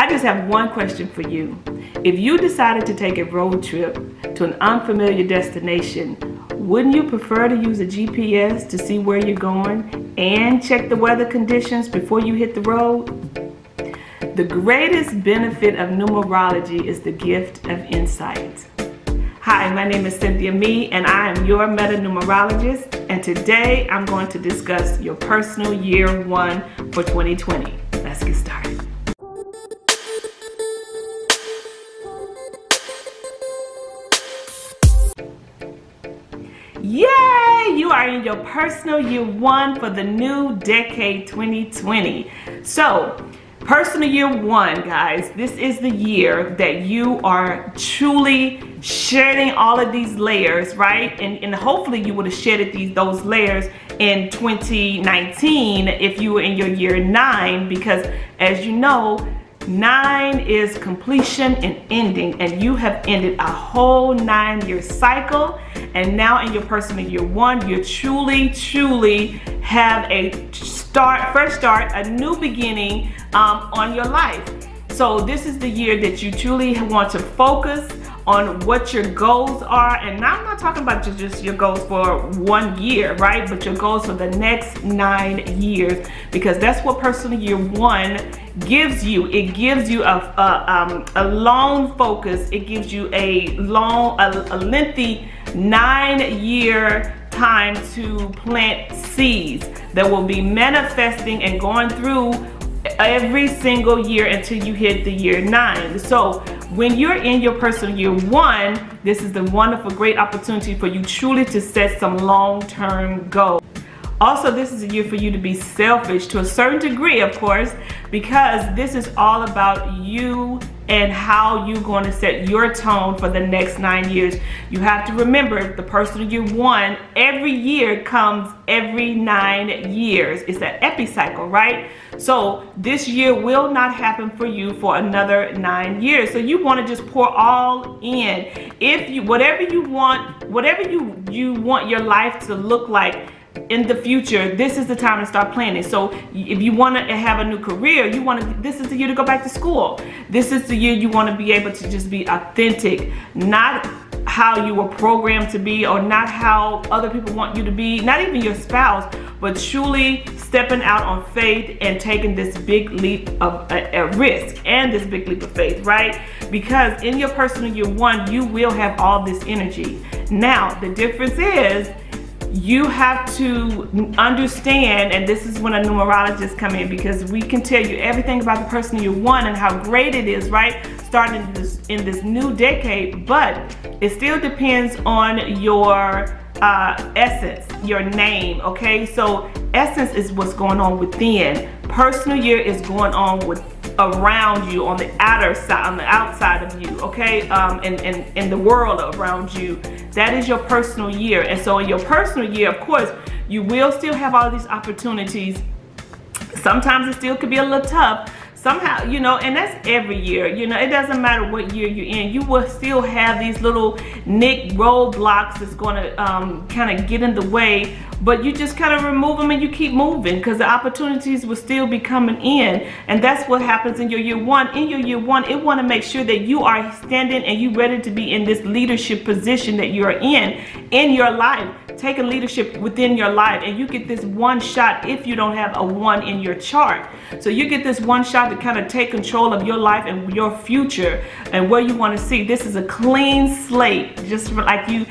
I just have one question for you. If you decided to take a road trip to an unfamiliar destination, wouldn't you prefer to use a GPS to see where you're going and check the weather conditions before you hit the road? The greatest benefit of numerology is the gift of insight. Hi, my name is Cynthia Mee, and I am your meta-numerologist, and today I'm going to discuss your personal year one for 2020. Let's get started. Yay! You are in your personal year one for the new decade 2020. So, personal year one, guys, this is the year that you are truly shedding all of these layers, right? And hopefully you would have shedded those layers in 2019 if you were in your year 9, because as you know, 9 is completion and ending, and you have ended a whole 9-year cycle. And now in your personal year one, you truly have a fresh start, a new beginning on your life. So this is the year that you truly want to focus on what your goals are. And now I'm not talking about just your goals for 1 year, right? But your goals for the next 9 years, because that's what personal year one gives you. It gives you a long focus. It gives you a lengthy 9-year time to plant seeds that will be manifesting and going through every single year until you hit the year 9. So when you're in your personal year one, this is the wonderful, great opportunity for you truly to set some long-term goals. Also, this is a year for you to be selfish to a certain degree, of course, because this is all about you and how you're going to set your tone for the next 9 years. You have to remember the personal year one, every year comes every 9 years. It's an epicycle, right? So this year will not happen for you for another 9 years. So you want to just pour all in. If you, whatever you want your life to look like in the future, this is the time to start planning. So if you want to have a new career, this is the year to go back to school. This is the year you want to be able to just be authentic, not how you were programmed to be, or not how other people want you to be, not even your spouse, but truly stepping out on faith and taking this big leap of a risk and this big leap of faith, right? Because in your personal year one, you will have all this energy. Now, the difference is, you have to understand, and this is when a numerologist come in, because we can tell you everything about the personal year one and how great it is, right? Starting in this new decade, but it still depends on your essence, your name, okay? So essence is what's going on within. Personal year is going on around you, on the outer side, on the outside of you, okay? In the world around you. That is your personal year. And so in your personal year, of course, you will still have all these opportunities. Sometimes it still could be a little tough. Somehow, you know, and that's every year, you know, it doesn't matter what year you're in, you will still have these little roadblocks that's going to kind of get in the way, but you just kind of remove them and you keep moving, because the opportunities will still be coming in. And that's what happens in your year one. In your year one, it want to make sure that you are standing and you ready to be in this leadership position that you're in your life, taking leadership within your life. And you get this one shot if you don't have a 1 in your chart. So you get this one shot to kind of take control of your life and your future and where you want to see. This is a clean slate, just like you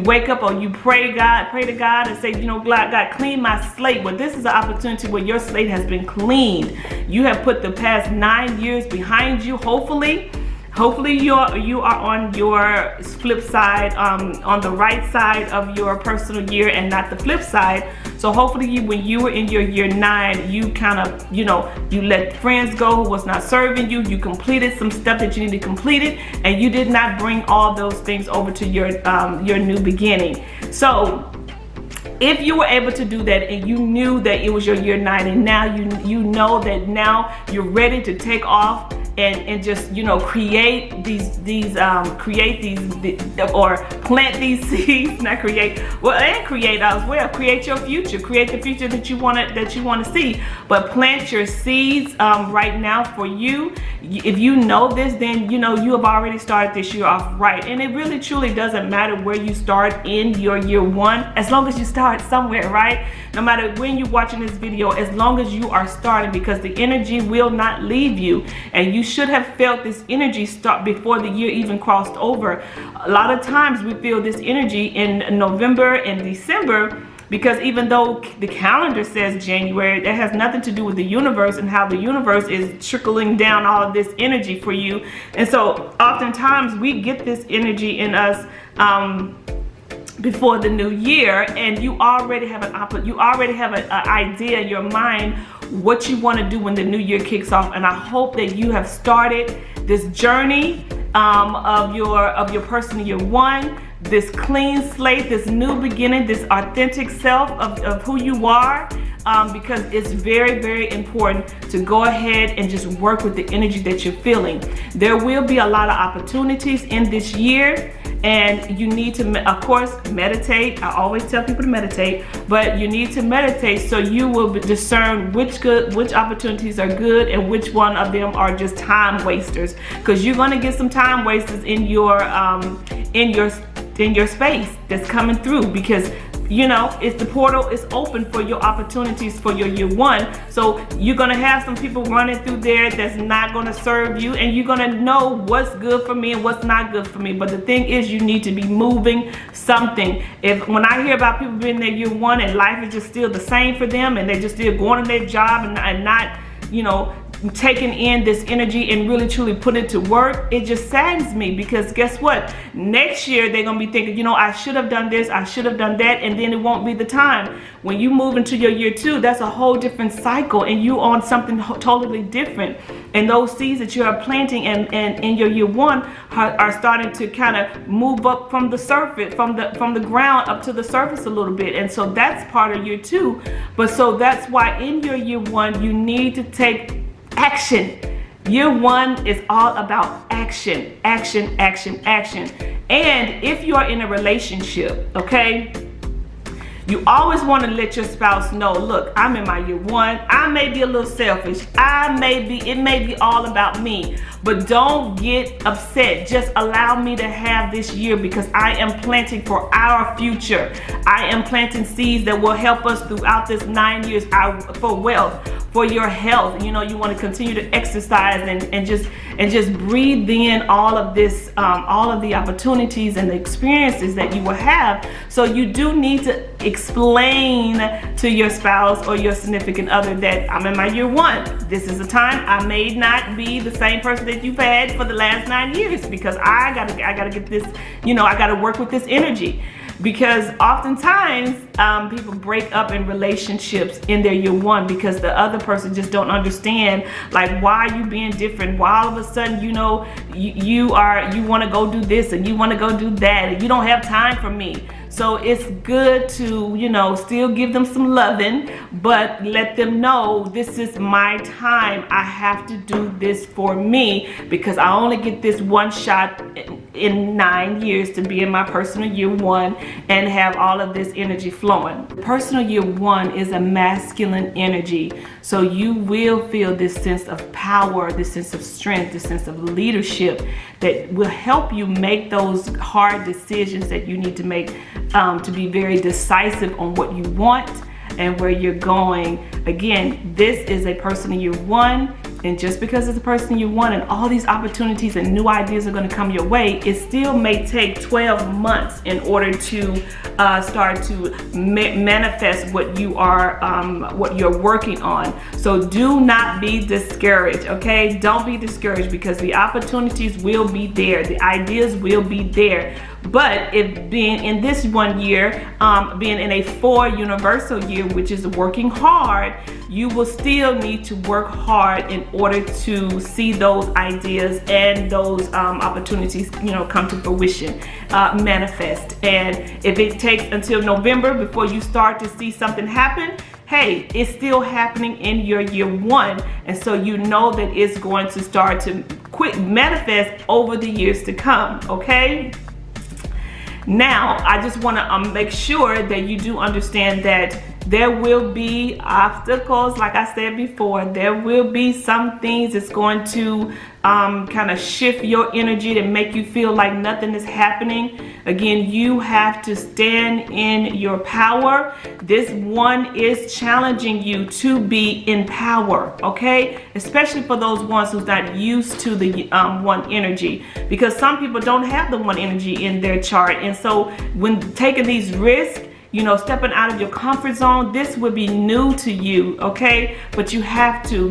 wake up or you pray to God and say, you know, God, clean my slate. Well, this is an opportunity where your slate has been cleaned. You have put the past 9 years behind you, hopefully. Hopefully you are on your flip side, on the right side of your personal year and not the flip side. So hopefully when you were in your year 9, you kind of, you know, you let friends go who was not serving you. You completed some stuff that you needed completed, and you did not bring all those things over to your new beginning. So if you were able to do that and you knew that it was your year 9, and now you know that now you're ready to take off and just, you know, create or plant these seeds, not create, well, and create as well. Create your future, create the future that you want to see, but plant your seeds right now for you. If you know this, then you know you have already started this year off right. And it really truly doesn't matter where you start in your year one, as long as you start somewhere, right? No matter when you're watching this video, as long as you are starting, because the energy will not leave you. And you should have felt this energy start before the year even crossed over. A lot of times we feel this energy in November and December, because even though the calendar says January, that has nothing to do with the universe and how the universe is trickling down all of this energy for you. And so oftentimes we get this energy in us before the new year, and you already have an idea in your mind what you want to do when the new year kicks off. And I hope that you have started this journey of your personal year one, this clean slate, this new beginning, this authentic self of who you are, because it's very, very important to go ahead and just work with the energy that you're feeling. There will be a lot of opportunities in this year, and you need to, of course, meditate. I always tell people to meditate, but you need to meditate so you will discern which opportunities are good and which one of them are just time wasters, because you're going to get some time wasters in your space that's coming through, because you know, if the portal is open for your opportunities for your year one. So you're gonna have some people running through there that's not gonna serve you, and you're gonna know what's good for me and what's not good for me. But the thing is, you need to be moving something. When I hear about people being in their year one and life is just still the same for them, and they're just still going to their job and not, you know, taking in this energy and really truly put it to work, it just saddens me, because guess what? Next year they're gonna be thinking, you know, I should have done this, I should have done that, and then it won't be the time. When you move into your year two, that's a whole different cycle, and you on something totally different. And those seeds that you are planting and in your year one are starting to kind of move up from the surface, from the ground up to the surface a little bit. And so that's part of year two. But so that's why in your year one you need to take action. Year one is all about action, action, action, action. And if you are in a relationship, okay, you always want to let your spouse know, look, I'm in my year one. I may be a little selfish. It may be all about me, but don't get upset. Just allow me to have this year, because I am planting for our future. I am planting seeds that will help us throughout this 9 years, for wealth, for your health. You know, you want to continue to exercise and just breathe in all of this, all of the opportunities and the experiences that you will have. So you do need to explain to your spouse or your significant other that I'm in my year one. This is a time I may not be the same person that you've had for the last 9 years, because I gotta get this, you know, I gotta work with this energy. Because oftentimes people break up in relationships in their year one because the other person just don't understand, like, why are you being different? Why all of a sudden, you know, you want to go do this and you want to go do that, and you don't have time for me. So it's good to, you know, still give them some loving, but let them know this is my time. I have to do this for me, because I only get this one shot in 9 years to be in my personal year one and have all of this energy flowing. Personal year one is a masculine energy. So you will feel this sense of power, this sense of strength, this sense of leadership that will help you make those hard decisions that you need to make, to be very decisive on what you want and where you're going. Again, this is a person in year one, and just because it's a person in year one and all these opportunities and new ideas are going to come your way, it still may take 12 months in order to start to manifest what you are, what you're working on. So do not be discouraged, okay? Don't be discouraged, because the opportunities will be there, the ideas will be there. But if being in this 1 year, being in a 4 universal year, which is working hard, you will still need to work hard in order to see those ideas and those opportunities, you know, come to fruition, manifest. And if it takes until November before you start to see something happen, hey, it's still happening in your year one. And so you know that it's going to start to manifest over the years to come, okay? Now, I just want to make sure that you do understand that there will be obstacles. Like I said before, there will be some things that's going to kind of shift your energy to make you feel like nothing is happening. Again, you have to stand in your power. This one is challenging you to be in power, okay? Especially for those ones who's not used to the one energy, because some people don't have the one energy in their chart. And so when taking these risks, you know, stepping out of your comfort zone, this would be new to you, okay? But you have to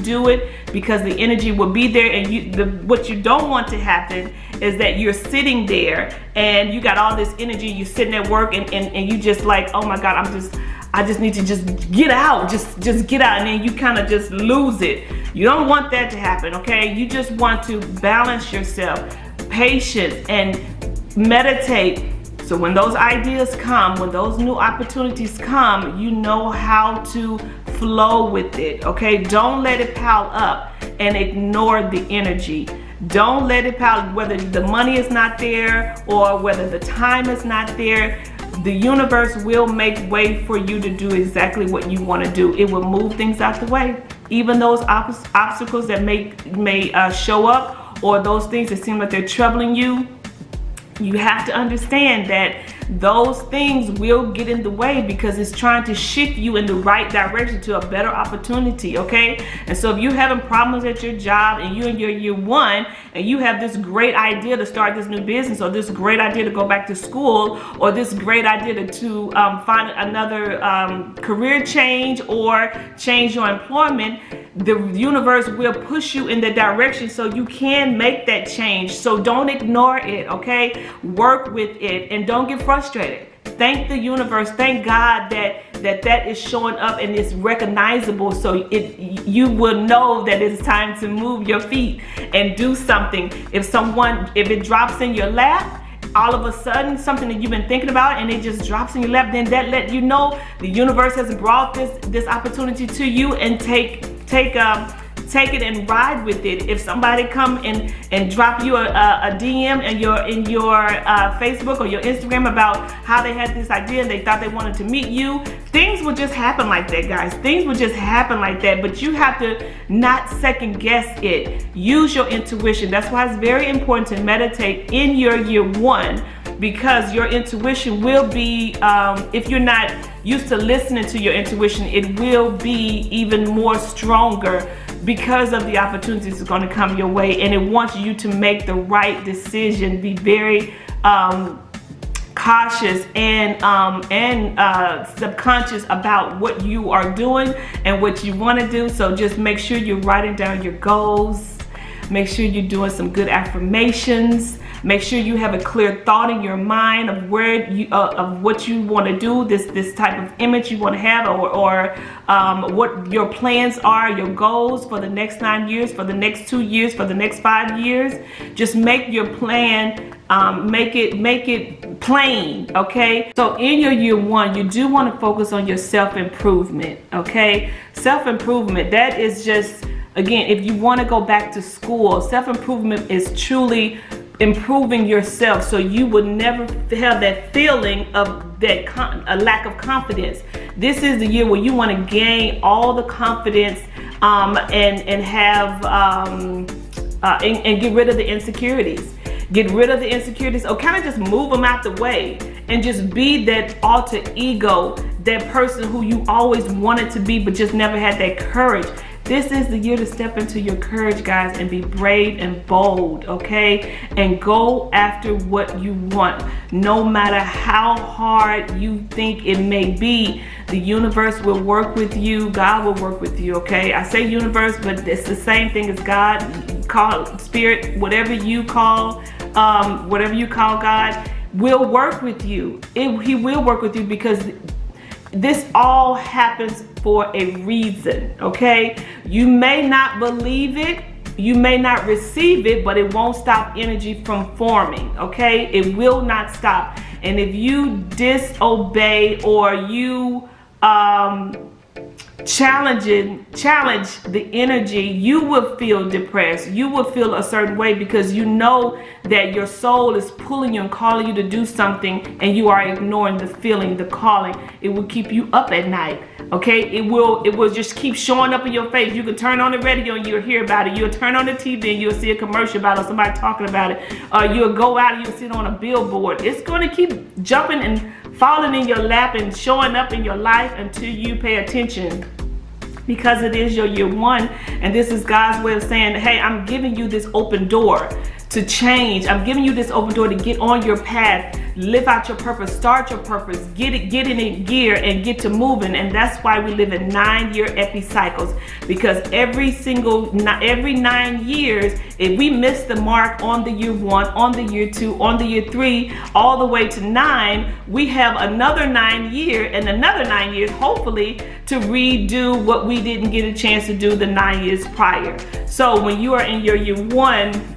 do it, because the energy will be there. And what you don't want to happen is that you're sitting there and you got all this energy, you're sitting at work and you just like, oh my God, I just need to just get out, just get out, and then you kind of just lose it. You don't want that to happen, okay? You just want to balance yourself, patience, and meditate. So when those ideas come, when those new opportunities come, you know how to flow with it, okay? Don't let it pile up and ignore the energy. Don't let it pile, whether the money is not there or whether the time is not there. The universe will make way for you to do exactly what you want to do. It will move things out the way. Even those obstacles that may show up, or those things that seem like they're troubling you, you have to understand that those things will get in the way, because it's trying to shift you in the right direction to a better opportunity, okay? And so if you're having problems at your job and you're in your year one and you have this great idea to start this new business, or this great idea to go back to school, or this great idea to find another career change or change your employment, the universe will push you in the direction so you can make that change. So don't ignore it, okay? Work with it and don't get frustrated. Thank the universe, thank God that is showing up and it's recognizable, so you will know that it's time to move your feet and do something. If it drops in your lap, all of a sudden something that you've been thinking about and it just drops in your lap, then that let you know the universe has brought this opportunity to you, and take it and ride with it. If somebody come and drop you a DM in your Facebook or your Instagram about how they had this idea and they thought they wanted to meet you, things will just happen like that, guys. Things will just happen like that. But you have to not second guess it. Use your intuition. That's why it's very important to meditate in your year one, because your intuition will be, if you're not used to listening to your intuition, it will be even more stronger, because of the opportunities that's going to come your way, and it wants you to make the right decision. Be very cautious and subconscious about what you are doing and what you want to do. So just make sure you're writing down your goals. Make sure you're doing some good affirmations. Make sure you have a clear thought in your mind of of what you want to do, this type of image you want to have, or what your plans are, your goals for the next 9 years, for the next 2 years, for the next 5 years. Just make your plan, make it plain, okay? So in your year one, you do want to focus on your self-improvement, okay? Self-improvement, that is just, again, if you want to go back to school, self-improvement is truly improving yourself, so you would never have that feeling of a lack of confidence. This is the year where you want to gain all the confidence and have and get rid of the insecurities. Get rid of the insecurities, or kind of just move them out the way, and just be that alter ego, that person who you always wanted to be but just never had that courage. This is the year to step into your courage, guys, and be brave and bold, okay? And go after what you want. No matter how hard you think it may be, the universe will work with you. God will work with you, okay? I say universe, but it's the same thing as God. Call spirit, whatever you call God, will work with you. He will work with you, because this all happens for a reason, okay? You may not believe it, you may not receive it, but it won't stop energy from forming, okay? It will not stop. And if you disobey, or you challenge the energy, you will feel depressed. You will feel a certain way because you know that your soul is pulling you and calling you to do something, and you are ignoring the feeling, the calling. It will keep you up at night. Okay, it will just keep showing up in your face. You can turn on the radio and you'll hear about it. You'll turn on the TV and you'll see a commercial about it, or somebody talking about it. You'll go out and you'll sit on a billboard. It's going to keep jumping and falling in your lap and showing up in your life until you pay attention, because it is your year one, and this is God's way of saying, hey, I'm giving you this open door to change. I'm giving you this open door to get on your path, live out your purpose, start your purpose, get in gear and get to moving. And that's why we live in 9-year epicycles, because every 9 years, if we miss the mark on the year 1, on the year 2, on the year 3, all the way to 9, we have another 9 years and another 9 years, hopefully, to redo what we didn't get a chance to do the 9 years prior. So when you are in your year 1,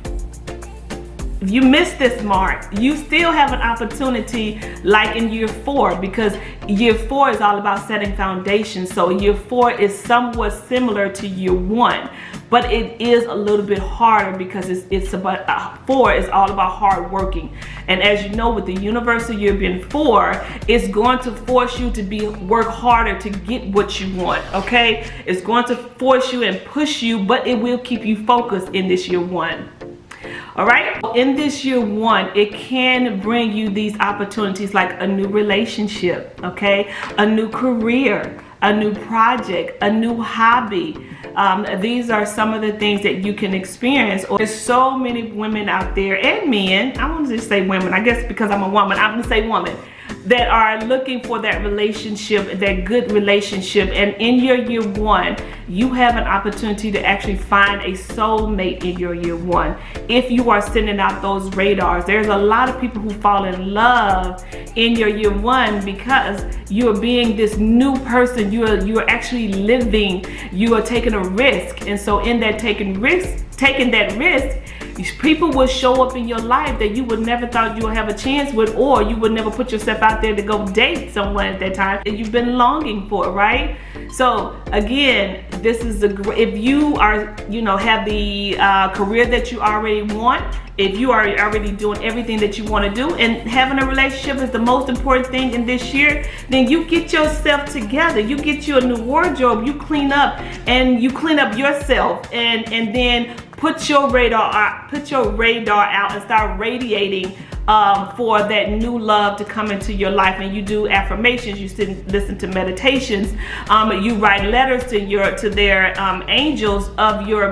if you miss this mark, you still have an opportunity like in year 4, because year 4 is all about setting foundations. So year 4 is somewhat similar to year 1, but it is a little bit harder because it's about 4 is all about hard working. And as you know, with the universal year being 4, it's going to force you to work harder to get what you want. Okay, it's going to force you and push you, but it will keep you focused in this year 1. All right, in this year 1, it can bring you these opportunities like a new relationship, okay, a new career, a new project, a new hobby. These are some of the things that you can experience. There's so many women out there, and men, I want to just say women, I guess because I'm a woman, I'm going to say woman, that are looking for that relationship, that good relationship. And in your year 1, you have an opportunity to actually find a soulmate in your year 1. If you are sending out those radars, there's a lot of people who fall in love in your year 1 because you're being this new person. You're actually living, you are taking a risk. And so in that taking that risk, people will show up in your life that you would never thought you would have a chance with, or you would never put yourself out there to go date someone at that time that you've been longing for, right? So again, this is if you are, have the career that you already want, if you are already doing everything that you want to do, and having a relationship is the most important thing in this year, then you get yourself together. You get you a new wardrobe, you clean up yourself, and then put your radar out and start radiating for that new love to come into your life. And you do affirmations, you listen to meditations, you write letters to their angels of your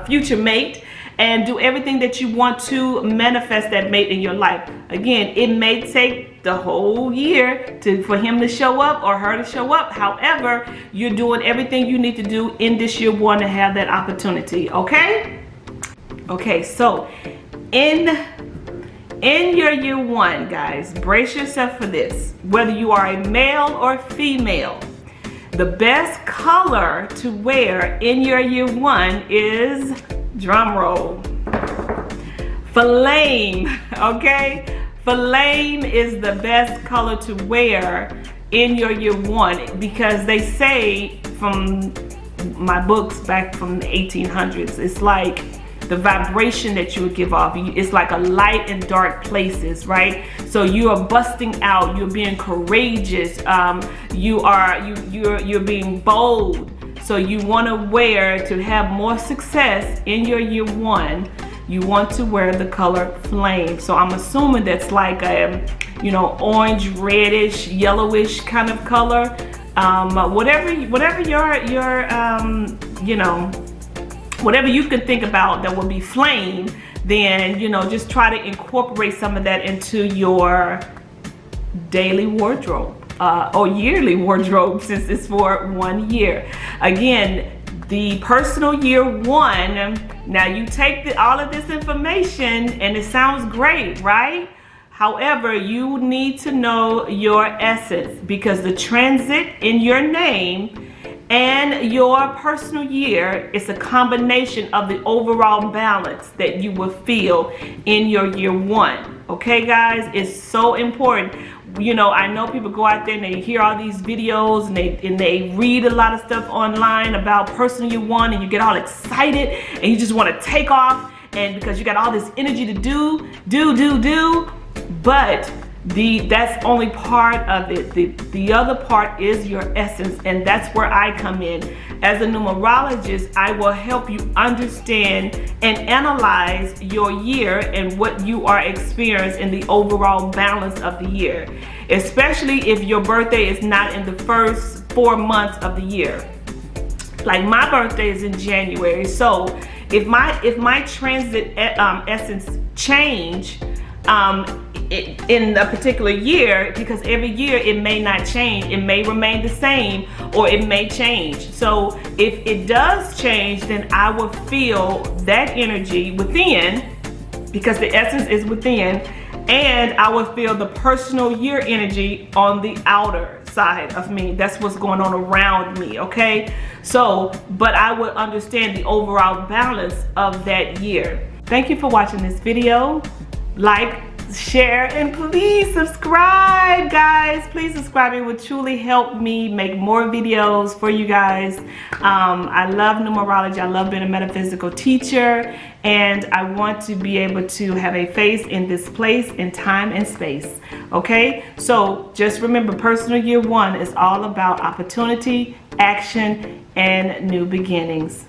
future mate, and do everything that you want to manifest that mate in your life. Again, it may take the whole year for him to show up or her to show up. However, you're doing everything you need to do in this year 1 to have that opportunity, okay? Okay, so in your year 1, guys, brace yourself for this. Whether you are a male or female, the best color to wear in your year 1 is, drum roll, flame, okay? Flame is the best color to wear in your year 1, because they say, from my books back from the 1800s, it's like the vibration that you would give off. It's like a light in dark places, right? So you are busting out, you're being courageous, you're being bold. So you want to wear, to have more success in your year 1, you want to wear the color flame. So I'm assuming that's like a, orange, reddish, yellowish kind of color. Whatever your whatever you can think about that would be flame, then, just try to incorporate some of that into your daily wardrobe. Or yearly wardrobe, since it's for 1 year. Again, the personal year 1, now you take all of this information and it sounds great, right? However, you need to know your essence, because the transit in your name and your personal year is a combination of the overall balance that you will feel in your year 1. Okay, guys, it's so important. you know, I know people go out there and they hear all these videos and they read a lot of stuff online about personal year one, and you get all excited and you just want to take off, and because you got all this energy to do, but that's only part of it. The other part is your essence, and that's where I come in. As a numerologist, I will help you understand and analyze your year and what you are experiencing in the overall balance of the year, especially if your birthday is not in the first 4 months of the year. Like my birthday is in January, so if my transit essence change in a particular year, because every year it may not change, it may remain the same, or it may change. So if it does change, then I will feel that energy within, because the essence is within, and I will feel the personal year energy on the outer side of me. That's what's going on around me, okay? So, but I would understand the overall balance of that year. Thank you for watching this video. Like, share, and please subscribe, guys. Please subscribe. It would truly help me make more videos for you guys. I love numerology. I love being a metaphysical teacher, and I want to be able to have a face in this place in time and space. Okay, so just remember, personal year one is all about opportunity, action, and new beginnings.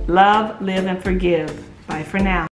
Love, live, and forgive. Bye for now.